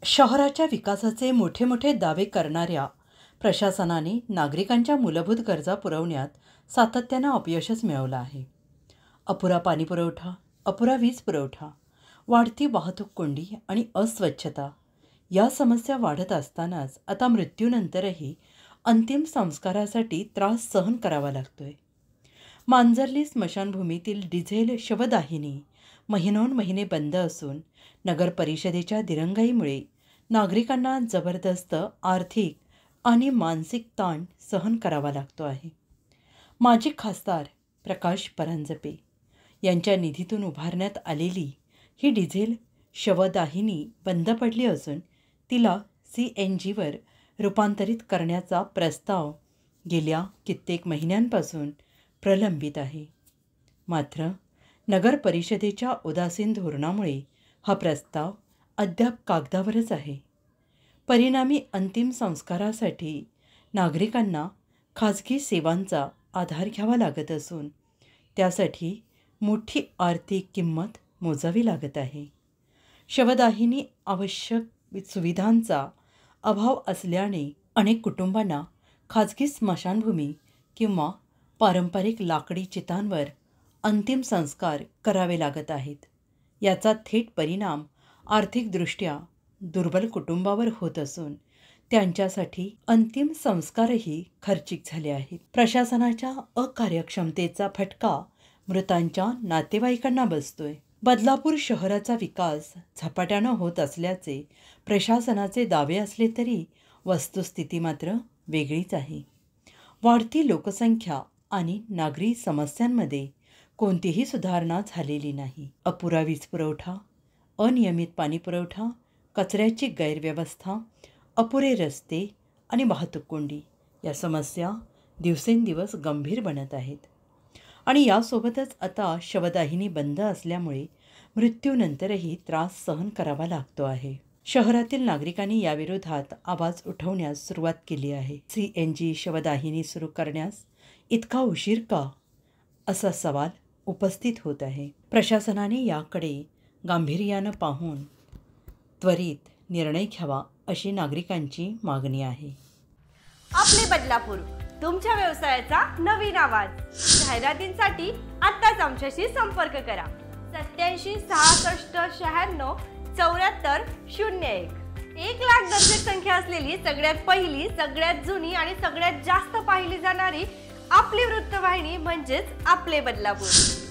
शहराच्या विकासाचे मोठे मोठे दावे करणाऱ्या प्रशासनाने नागरिकांच्या मूलभूत गरजा पुरवण्यात सातत्यानं अपयशच मिळवलं आहे. अपुरा पाणीपुरवठा, अपुरा वीज पुरवठा, वाढती वाहतूक कोंडी आणि अस्वच्छता या समस्या वाढत असतानाच आता मृत्यूनंतरही अंतिम संस्कारासाठी त्रास सहन करावा लागतोय. मांजर्ली स्मशानभूमीतील डिझेल शवदाहिनी महिनोन बंद असून नगर परिषदेच्या दिरंगाईमुळे नागरिकांना जबरदस्त आर्थिक आणि मानसिक ताण सहन करावा लागतो आहे. माजी खासदार प्रकाश परांजपे यांच्या निधीतून उभारण्यात आलेली ही डिझेल शवदाहिनी बंद पडली असून तिला CNGवर रूपांतरित करण्याचा प्रस्ताव गेल्या कित्येक महिन्यांपासून प्रलंबित आहे. मात्र नगर परिषदेच्या उदासीन धोरणामुळे हा प्रस्ताव अद्याप कागदावरच आहे. परिणामी अंतिम संस्कारासाठी नागरिकांना खाजगी सेवांचा आधार घ्यावा लागत असून त्यासाठी मोठी आर्थिक किंमत मोजावी लागत आहे. शवदाहिनी आवश्यक सुविधांचा अभाव असल्याने अनेक कुटुंबांना खाजगी स्मशानभूमी किंवा पारंपरिक लाकडी चितांवर अंतिम संस्कार करावे लागत आहेत. याचा थेट परिणाम आर्थिकदृष्ट्या दुर्बल कुटुंबावर होत असून त्यांच्यासाठी अंतिम संस्कारही खर्चिक झाले आहेत. प्रशासनाच्या अकार्यक्षमतेचा फटका मृतांच्या नातेवाईकांना बसतोय. बदलापूर शहराचा विकास झपाट्यानं होत असल्याचे प्रशासनाचे दावे असले तरी वस्तुस्थिती मात्र वेगळीच आहे. वाढती लोकसंख्या आणि नागरी समस्यांमध्ये कोणतीही सुधारणा झालेली नाही. अपुरा वीज पुरवठा, अनियमित पाणीपुरवठा, कचऱ्याची गैरव्यवस्था, अपुरे रस्ते आणि वाहतूक कोंडी या समस्या दिवसेंदिवस गंभीर बनत आहेत. आणि यासोबतच आता शवदाहिनी बंद असल्यामुळे मृत्यूनंतरही त्रास सहन करावा लागतो आहे. शहरातील नागरिकांनी याविरोधात आवाज उठवण्यास सुरुवात केली आहे. CNG शवदाहिनी सुरू करण्यास इतका उशीर का, असा सवाल उपस्थित होत आहे. प्रशासनाने याकडे गांभीर्यानं पाहून त्वरित निर्णय घ्यावा अशी नागरिकांची मागणी आहे. आपले बदलापूर, तुमच्या व्यवसायाचा नवीन आवाज. जाहिरातींसाठी आत्ताच आमच्याशी संपर्क करा. 87 66 96 74 01. 1 लाख दर्शक संख्या असलेली सगळ्यात पहिली, सगळ्यात जुनी आणि सगळ्यात जास्त पाहिली जाणारी आपली वृत्तवाहिनी म्हणजेच आपले बदलापूर.